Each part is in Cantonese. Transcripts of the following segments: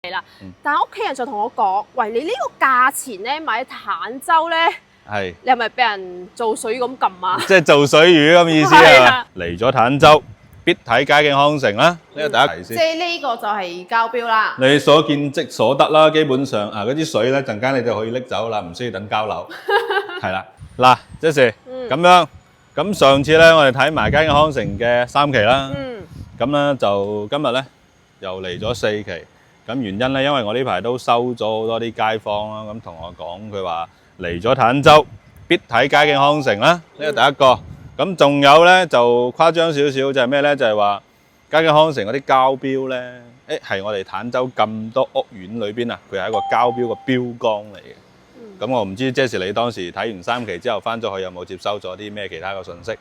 係啦，但係屋企人就同我講：喂，你呢個價錢咧買坦洲咧，你係咪俾人做水咁撳啊？即係做水魚咁意思啊？嚟咗坦洲，必睇佳景康城啦，呢個第一題先。即係呢個就係交標啦。你所見即所得啦，基本上嗰啲水咧陣間你就可以拎走啦，唔需要等交樓。係啦，嗱，即是咁樣。咁上次咧，我哋睇埋佳景康城嘅3期啦。咁咧就今日咧又嚟咗4期。咁原因咧，因為我呢排都收咗好多啲街坊啦，咁同我講佢話嚟咗坦洲必睇佳景康城啦，呢個第一個。咁仲有咧就誇張少少，就係咩咧？就係話佳景康城嗰啲交標咧，係我哋坦洲咁多屋苑裏邊啊，佢係一個交標嘅標杆嚟嘅。咁我唔知 Jessie 你當時睇完3期之後翻咗去有冇接收咗啲咩其他嘅信息？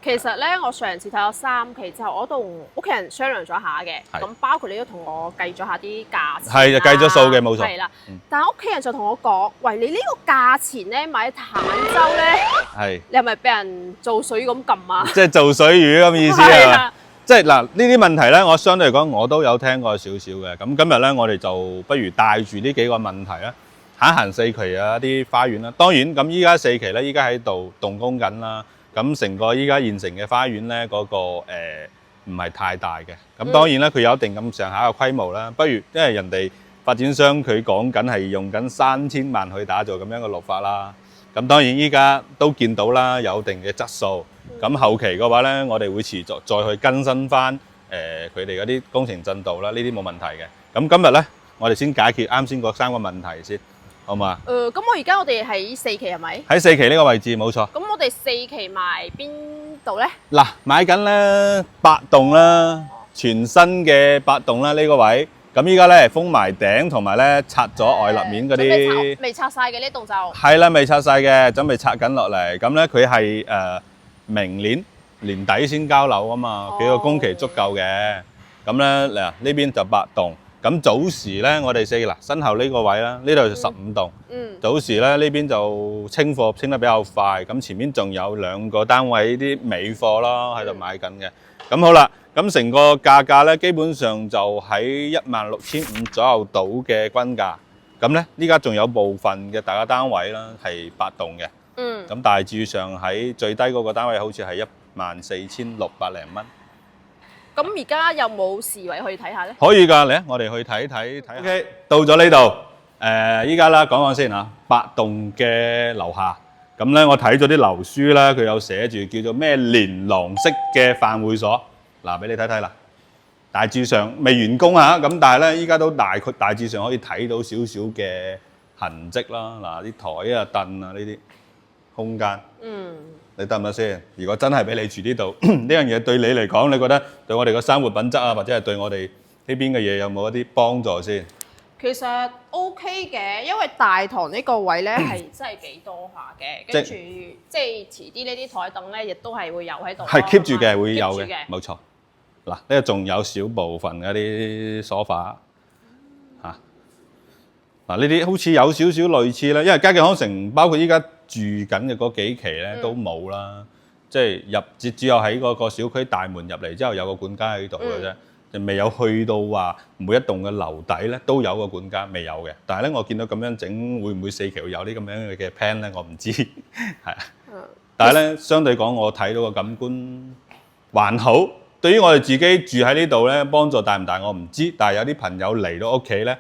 其實咧，我上次睇咗3期之後，我同屋企人商量咗下嘅，咁包括你都同我計咗下啲價錢。係就計咗數嘅，冇錯。係啦，但係屋企人就同我講：喂，你呢個價錢咧買坦洲咧，你係咪俾人做水咁撳啊？即係做水魚咁意思啊？即係嗱，呢啲問題咧，我相對嚟講我都有聽過少少嘅。咁今日咧，我哋就不如帶住呢幾個問題啦，行4期啊啲花園啦。當然咁依家4期咧，依家喺度動工緊啦。咁成個依家現成嘅花園咧，嗰個唔係太大嘅。咁當然啦，佢有一定咁上下嘅規模啦。不如因為人哋發展商佢講緊係用緊3000萬去打造咁樣嘅綠化啦。咁當然依家都見到啦，有一定嘅質素。咁後期嘅話咧，我哋會持續再去更新翻佢哋嗰啲工程進度啦。呢啲冇問題嘅。咁今日咧，我哋先解決啱先嗰3個問題先。好嘛？咁我哋喺4期係咪？喺4期呢個位置冇錯。咁我哋4期賣邊度咧？嗱，買緊咧8棟啦，全新嘅8棟啦呢個位。咁依家咧封埋頂，同埋咧拆咗外立面嗰啲。未拆晒嘅呢棟就。係啦，未拆晒嘅，準備拆緊落嚟。咁咧佢係明年年底先交樓啊嘛，幾個工期足夠嘅。咁咧嗱，呢邊就8棟。咁早時咧，我哋身後呢個位啦，呢度就15棟。早時咧呢邊就清貨清得比較快，咁前面仲有2個單位啲尾貨咯喺度買緊嘅。咁好啦，咁成個價格咧基本上就喺16500左右到嘅均價。咁咧依家仲有部分嘅大家單位啦係8棟嘅。咁大致上喺最低嗰個單位好似係14600零蚊。咁而家有冇時位去睇下咧？可以㗎，嚟我哋去睇睇。OK， 到咗呢度，依家啦講先嚇，8棟嘅樓下。咁咧，我睇咗啲樓書啦，佢有寫住叫做咩連廊式嘅飯會所。嗱，俾你睇睇啦。大致上未完工嚇，咁但係咧，依家都大致上可以睇到少少嘅痕跡啦。嗱，啲台啊、凳啊呢啲空間。你得唔得先？如果真係俾你住呢度，呢樣嘢對你嚟講，你覺得對我哋個生活品質啊，或者係對我哋呢邊嘅嘢有冇一啲幫助先？其實 OK 嘅，因為大堂呢個位咧係真係幾多下嘅，跟住即係遲啲呢啲台凳咧，亦都係會有喺度。係 keep 住嘅，會有嘅，冇錯。嗱，呢個仲有少部分嗰啲梳化嚇。嗱，呢啲好似有少少類似啦，因為佳景康城包括依家住緊嘅嗰幾期咧都冇啦，即係只有喺嗰個小區大門入嚟之後有個管家喺度嘅啫，就未有去到話每一棟嘅樓底咧都有個管家，未有嘅。但係咧我見到咁樣整，會唔會4期會有啲咁樣嘅 plan 咧？我唔知，係啊。但係咧相對講，我睇到個感官還好。對於我哋自己住喺呢度咧，幫助大唔大我唔知，但係有啲朋友嚟到屋企咧，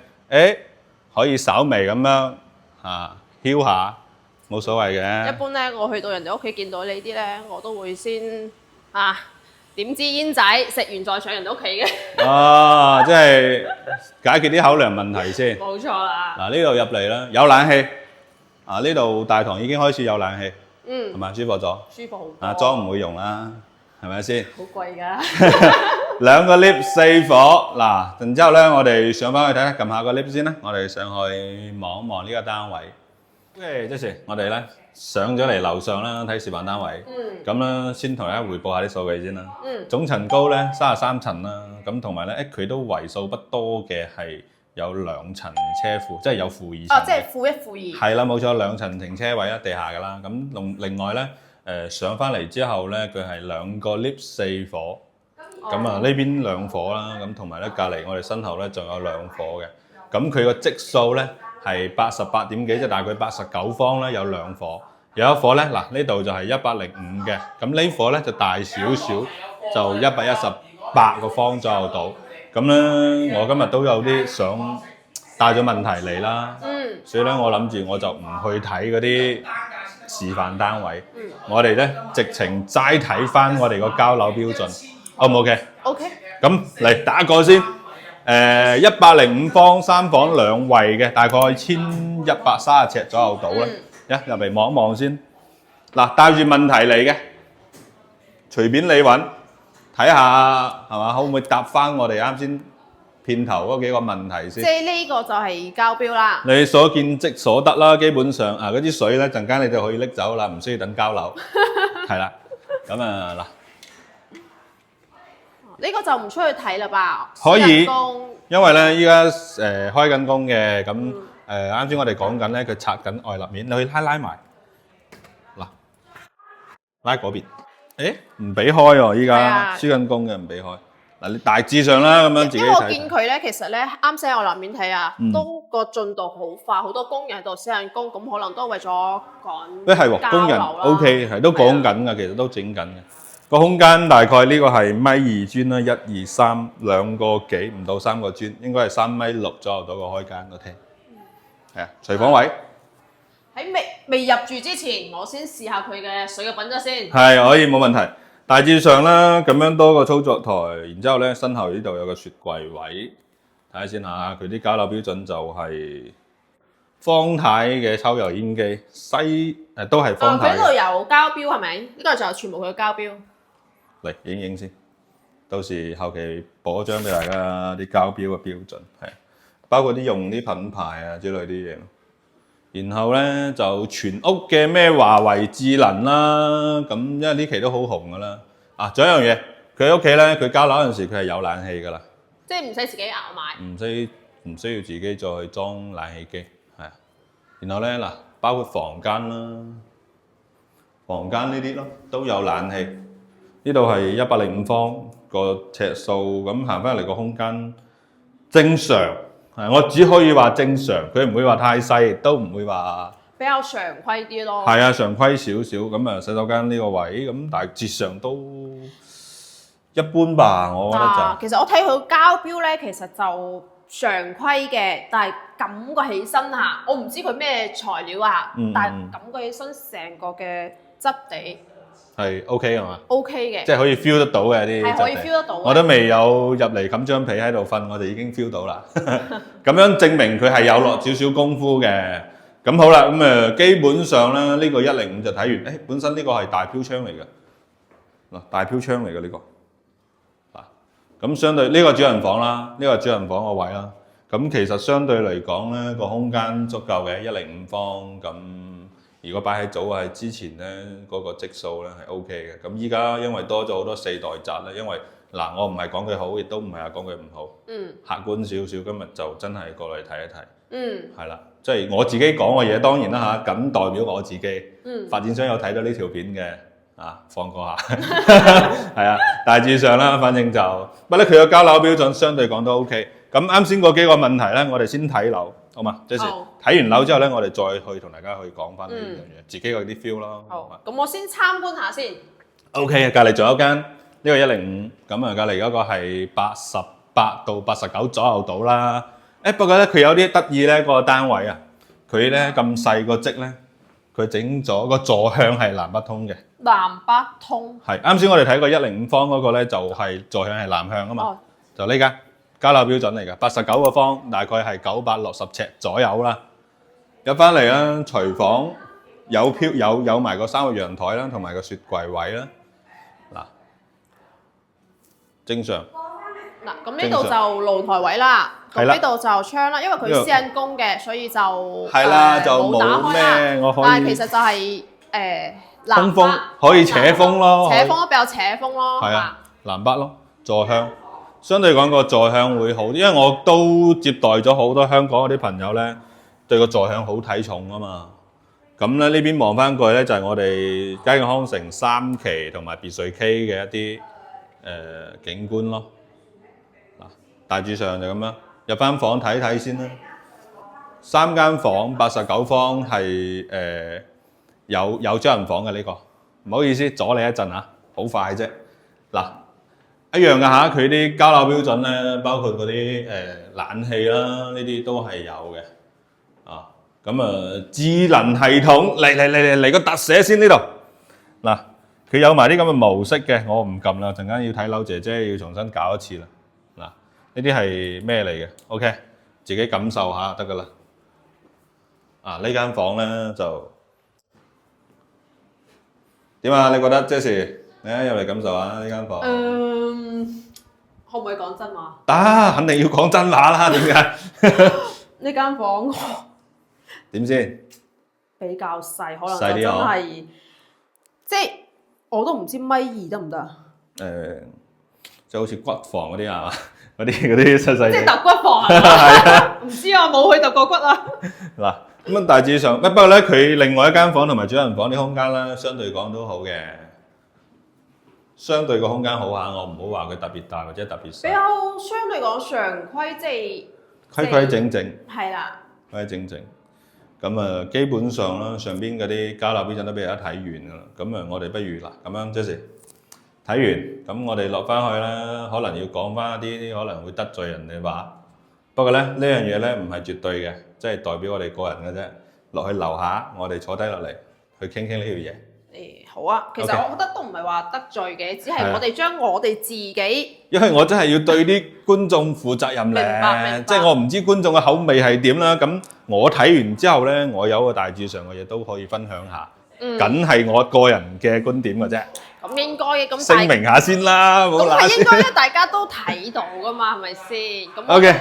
可以稍微咁樣囂下。冇所謂嘅。一般咧，我去到人哋屋企見到呢啲咧，我都會先點支煙仔，食完再上人哋屋企嘅。即係解決啲口糧問題先。冇錯啦。嗱，呢度入嚟啦，有冷氣。呢度大堂已經開始有冷氣。係咪舒服咗？舒服好多。裝唔會用啦，係咪先？好貴㗎。 2個 lift 4伙。嗱，然之後咧，我哋上翻去睇睇，撳下個 lift 先啦。我哋上去望一望呢個單位。即時我哋咧上咗嚟樓上啦，睇示範單位。咁咧先同大家匯報下啲數據先啦。總層高咧33層啦，咁同埋咧佢都為數不多嘅係有2層車庫，即係有負2層。即係負1負2。係啦，冇錯，2層停車位啦，地下噶啦。咁另外咧上翻嚟之後咧，佢係2個 lift 4伙。咁啊呢邊兩伙啦，咁同埋咧隔離我哋身後咧仲有兩伙嘅。咁佢個積數咧係88點幾，即係大概89方咧有兩伙。有一伙咧嗱呢度就係105嘅，咁呢伙咧就大少少，就118個方左右到。咁咧我今日都有啲想帶咗問題嚟啦，所以咧我諗住我就唔去睇嗰啲示範單位，我哋咧直情齋睇翻我哋個交樓標準 ，O 唔 OK？OK。咁嚟打個先，105方3房2衛嘅，大概1130尺左右到啦。一入嚟望一望先，嗱帶住問題嚟嘅，隨便你揾，睇下係嘛，可唔可以答翻我哋啱先片頭嗰幾個問題先？即係呢個就係交標啦。你所見即所得啦，基本上嗰啲水咧陣間你就可以拎走啦，唔需要等交樓。係啦，咁嗱，呢個就唔出去睇啦吧？可以，因為咧依家開緊工嘅，咁啱先我哋講緊咧，佢拆緊外立面，你可以拉埋，嗱，拉嗰邊。唔俾開喎，依家施緊工嘅唔俾開。嗱，你大致上啦，咁樣自己睇。因為我見佢咧，其實咧啱先我立面睇啊，都個進度好快，好多工人喺度施緊工，咁可能都為咗趕係喎，工人 OK 係都講緊㗎，其實都整緊嘅。個空間大概呢個係米2磚啦，1、2、3兩個幾唔到3個磚，應該係3.6米左右到個開間個廳。係啊，廚房位。喺未入住之前，我先試下佢嘅水嘅品質先。係可以冇問題。大致上啦，咁樣多個操作台，然之後咧身後呢度有個雪櫃位，睇下先嚇。佢啲交樓標準就係方太嘅抽油煙機，都係方太。佢呢度有交標係咪？呢個就全部佢嘅交標。嚟影先，到時後期播張俾大家啲交標嘅標準，係包括啲用啲品牌啊之類啲嘢。然後咧就全屋嘅咩華為智能啦，咁因為呢期都好紅噶啦。仲有一樣嘢，佢屋企咧佢交樓嗰陣時佢係有冷氣噶啦，即係唔使自己額買，唔需要自己再去裝冷氣機，係啊。然後咧包括房間啦，房間呢啲咯都有冷氣。呢度係105方個尺數，咁行翻嚟個空間正常。我只可以話正常，佢唔會話太細，都唔會話比較常規啲咯。係啊，常規少少咁洗手間呢個位咁，大致上都一般吧，我覺得就。其實我睇佢交標咧，其實就常規嘅，但係感覺起身嚇，我唔知佢咩材料啊，但係感覺起身成個嘅質地。係 OK 嘅嘛 ？OK 嘅，即係可以 feel 得到嘅啲，係可以 feel 得到。我都未有入嚟冚張被喺度瞓，我哋已經 feel 到啦。咁樣證明佢係有落少少功夫嘅。咁好啦，咁基本上咧呢個105就睇完。本身呢個係大飄窗嚟嘅，嗱大飄窗嚟嘅呢個。咁相對呢個主人房啦，呢個主人房個位啦。咁其實相對嚟講咧個空間足夠嘅105方咁。如果擺喺早係之前咧，嗰個積數咧係 OK 嘅。咁依家因為多咗好多4代宅咧，因為我唔係講佢好，亦都唔係話講佢唔好。客觀少少，今日就真係過嚟睇一睇。係啦，即係我自己講嘅嘢，當然啦嚇，僅代表我自己。發展商有睇到呢條片嘅，放過下。係啊，大致上啦，反正就不過咧，佢嘅交樓標準相對講都 OK。咁啱先嗰幾個問題咧，我哋先睇樓。好嘛，即係睇完樓之後咧，我哋再去同大家去講翻呢樣嘢，自己有啲 feel 咯。好，咁我先參觀下先。OK，隔離仲有間呢個105，咁隔離嗰個係88到89左右到啦。不過咧佢有啲得意咧，個單位啊，佢咧咁細個積咧，佢整咗個座向係南北通嘅。南北通。係啱先我哋睇過105方嗰個咧，就係座向係南向啊嘛，就呢間。交樓標準嚟㗎，89個方，大概係960尺左右啦。入翻嚟啦，廚房有埋個3個陽台啦，同埋個雪櫃位啦。正常。咁呢度就露台位啦，咁呢度就窗啦，因為佢施緊工嘅，所以就係啦，就冇咩我可以。但係其實就係通風可以扯風咯，扯風都比較扯風咯。係啊，南北咯，座向。相對講個座向會好啲，因為我都接待咗好多香港嗰啲朋友咧，對個座向好睇重啊嘛。咁咧呢邊望翻過去咧，就係我哋佳景康城3期同埋別墅 K 嘅一啲景觀咯。嗱，大致上就咁樣，入翻房睇睇先啦。3間房89方係有雙人房嘅呢個，唔好意思阻你一陣嚇，好快啫。嗱，一樣嘅嚇，佢啲交樓標準咧，包括嗰啲冷氣啦，呢啲都係有嘅。啊，咁智能系統嚟個特寫先呢度。嗱，佢有埋啲咁嘅模式嘅，我唔撳啦，陣間要睇樓姐姐要重新搞一次啦。嗱，呢啲係咩嚟嘅 ？OK， 自己感受下得噶啦。啊，呢間房咧就點啊？你覺得 Jessie， 你入嚟感受下呢間房。可唔可以講真話？得，肯定要講真話啦。點解？呢間房點先？比較細，可能就真係即係我都唔知米2得唔得？即係好似骨房嗰啲啊，嗰啲細細。即係揼骨房係嘛？唔知啊，冇去揼過骨啊。嗱。咁大致上，不過咧，佢另外一間房同埋主人房啲空間咧，相對講都好嘅，相對個空間好下，我唔好話佢特別大或者特別細。比較相對講常規，即係規規整整。係啦。規規整整。咁基本上啦，上邊嗰啲交樓標準都俾人一睇完㗎啦。咁我哋不如嗱咁樣，Jessie睇完，咁我哋落翻去啦，可能要講翻一啲可能會得罪人嘅話。不過咧，呢樣嘢咧唔係絕對嘅，即係代表我哋個人嘅啫。落去樓下，我哋坐低落嚟去傾傾呢條嘢。好啊，其實我覺得都唔係話得罪嘅，只係我哋將我哋自己。因為我真係要對啲觀眾負責任咧，明白。即係我唔知觀眾嘅口味係點啦。咁我睇完之後咧，我有個大致上嘅嘢都可以分享下。梗係我個人嘅觀點嘅啫。咁應該嘅，咁聲明下先啦，冇啦。咁係應該咧，大家都睇到噶嘛，係咪先？咁 OK。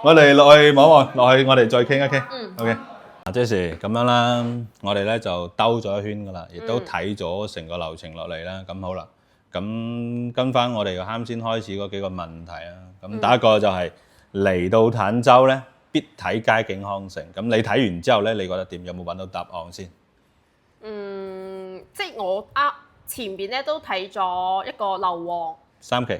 我哋落去望望，落去我哋再傾一傾。OK。Jessie 咁樣啦，我哋咧就兜咗一圈噶啦，亦都睇咗成個流程落嚟啦。咁好啦，咁跟翻我哋啱先開始嗰幾個問題啊。咁第一個就係嚟到坦洲咧，必睇街景康城。咁你睇完之後咧，你覺得點？有冇揾到答案先？即係我前邊咧都睇咗一個硫磺。3期，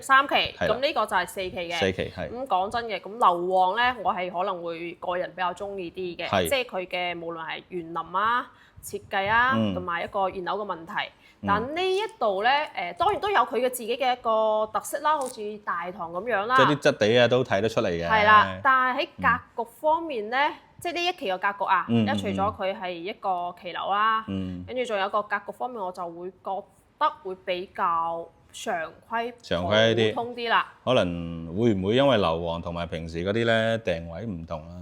咁呢個就係4期嘅。4期係。咁講真嘅，咁硫磺咧，我係可能會個人比較中意啲嘅，即係佢嘅無論係園林啊、設計啊，同埋一個現樓嘅問題。但呢一度咧，當然都有佢嘅自己嘅一個特色啦，好似大堂咁樣啦。即係啲質地啊，都睇得出嚟嘅。係啦，但係喺格局方面咧，即係呢一期嘅格局啊，除咗佢係一個騎樓啦，跟住仲有一個格局方面，我就會覺得會比較常規普通啲啦，可能會唔會因為硫磺同埋平時嗰啲咧訂位唔同啊？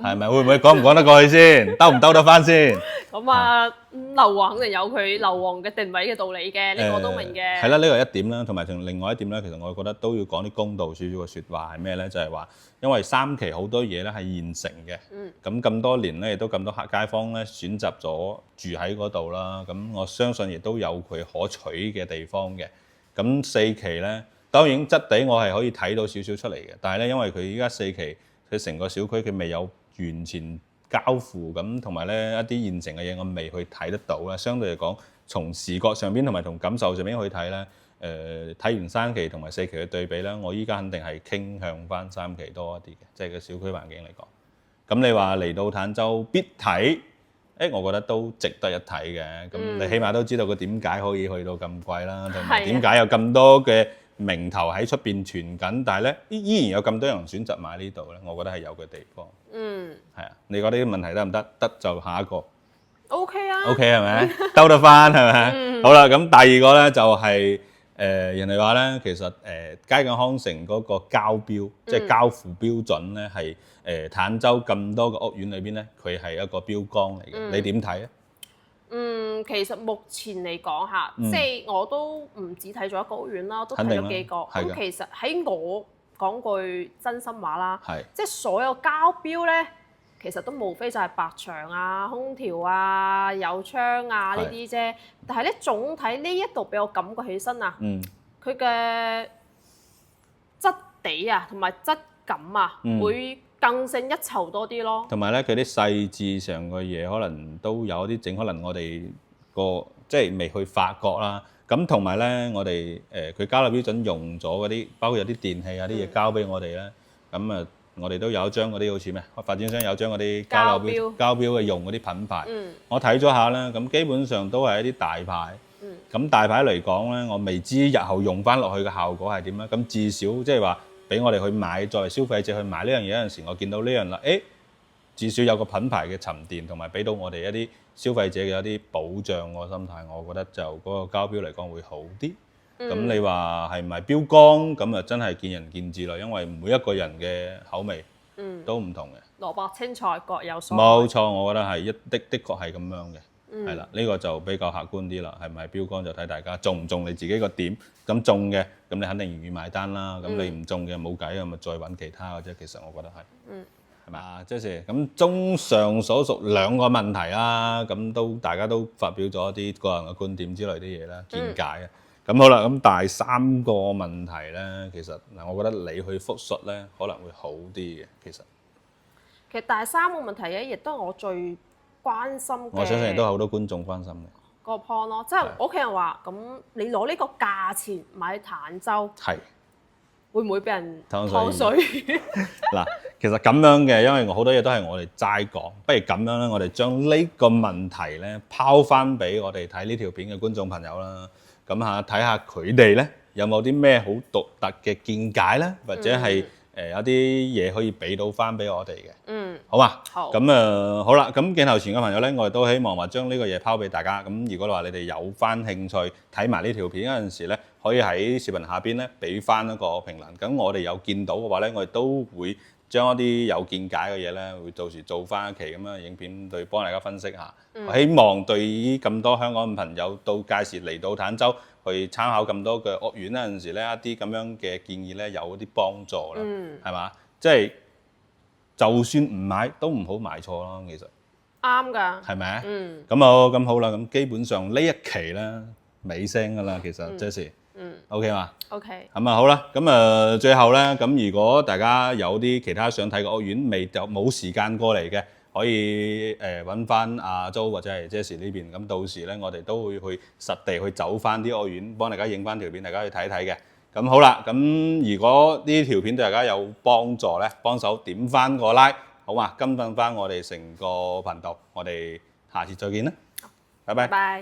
係咪會唔會講唔講得過去先？兜唔兜得翻先？咁啊，硫磺肯定有佢硫磺嘅定位嘅道理嘅，呢個都明嘅。係啦，呢個一點啦，同埋另外一點咧，其實我覺得都要講啲公道少少嘅説話係咩咧？就係話，因為3期好多嘢咧係現成嘅，咁多年咧亦都咁多客街坊咧選擇咗住喺嗰度啦，咁我相信亦都有佢可取嘅地方嘅。咁4期咧，當然質地我係可以睇到少少出嚟嘅，但係咧，因為佢依家4期佢成個小區佢未有完全交付咁，同埋咧一啲現成嘅嘢我未去睇得到啦。相對嚟講，從視覺上邊同埋同感受上邊去睇咧，睇完3期同埋4期嘅對比咧，我依家肯定係傾向翻3期多一啲嘅，即係個小區環境嚟講。咁你話嚟到坦洲必睇？我覺得都值得一睇嘅，咁你起碼都知道佢點解可以去到咁貴啦，同埋點解有咁多嘅名頭喺出邊傳緊，但係咧依然有咁多人選擇買呢度咧，我覺得係有個地方。係啊，你覺得呢啲問題得唔得？得就下一個。OK 啊。OK 係咪？兜得翻係咪？好啦，咁第二個咧就係人哋話咧，其實街景康城嗰個交標，即係交付標準咧係。坦洲咁多個屋苑裏邊咧，佢係一個標杆嚟嘅，你點睇啊？其實目前嚟講下，即係我都唔止睇咗一個屋苑啦，都睇咗幾個。咁其實喺我講句真心話啦，即係所有交標咧，其實都無非就係白牆啊、空調啊、有窗啊呢啲啫。但係咧總體呢一度俾我感覺起身啊，佢嘅質地啊同埋質感啊會更勝一籌多啲咯，同埋咧佢啲細緻上嘅嘢可能都有啲整，可能我哋個即係未去發覺啦。咁同埋咧，我哋佢交樓標準用咗嗰啲，包括有啲電器啊啲嘢交俾我哋咧，咁啊，我哋都有將嗰啲好似咩發展商有將嗰啲交標嘅用嗰啲品牌，我睇咗下啦，咁基本上都係一啲大牌。咁大牌嚟講咧，我未知日後用翻落去嘅效果係點啦。咁至少即係話俾我哋去買，作為消費者去買呢樣嘢有陣時，我見到呢樣啦，至少有個品牌嘅沉澱，同埋俾到我哋一啲消費者嘅一啲保障個心態，我覺得就嗰個交標嚟講會好啲。咁你話係咪標杆咁啊？真係見仁見智啦，因為每一個人嘅口味都唔同嘅。蘿蔔青菜各有所愛。冇錯，我覺得係的確係咁樣嘅。係啦，呢個就比較客觀啲啦，係咪標杆就睇大家中唔中你自己個點，咁中嘅咁你肯定願意買單啦，咁你唔中嘅冇計，咁咪再揾其他嘅啫。其實我覺得係，係咪啊，Jessie？咁綜上所述兩個問題啦，咁都大家都發表咗一啲個人嘅觀點之類啲嘢啦，見解啊。咁好啦，咁第三個問題咧，其實嗱，我覺得你去復述咧可能會好啲嘅。其實第三個問題咧，亦都係我最關心嘅，我相信都好多觀眾關心嘅個 point 咯，即係我屋企人話：咁你攞呢個價錢買坦洲，會唔會俾人湯水？嗱，其實咁樣嘅，因為好多嘢都係我哋齋講，不如咁樣咧，我哋將呢個問題咧拋翻俾我哋睇呢條片嘅觀眾朋友啦，咁嚇睇下佢哋咧有冇啲咩好獨特嘅見解咧，或者係有啲嘢可以俾到翻俾我哋嘅，好嘛？好。咁好啦，咁鏡頭前嘅朋友咧，我哋都希望話將呢個嘢拋俾大家。咁如果話你哋有翻興趣睇埋呢條片嗰陣時咧，可以喺視頻下邊咧俾翻一個評論。咁我哋有見到嘅話咧，我哋都會將一啲有見解嘅嘢咧，會到時做翻一期咁樣影片，對幫大家分析下。我希望對於咁多香港嘅朋友到屆時嚟到坦洲去參考咁多嘅屋苑嗰陣時咧，一啲咁樣嘅建議咧有啲幫助啦，係嘛？即係就算唔買都唔好買錯咯，其實啱㗎，係咪啊？咁好啦，咁基本上呢一期咧尾聲㗎啦，其實 Jessie。OK 嘛 ？OK。咁好啦，咁最後咧，咁如果大家有啲其他想睇嘅屋苑，冇時間過嚟嘅，可以揾翻阿 Jo 或者係 Jessie 呢邊，咁到時咧我哋都會去實地去走翻啲屋苑，幫大家影翻條片，大家去睇睇嘅。咁好啦，咁如果呢條片對大家有幫助咧，幫手點翻個 like， 好嘛？跟進翻我哋成個頻道，我哋下次再見啦，拜拜。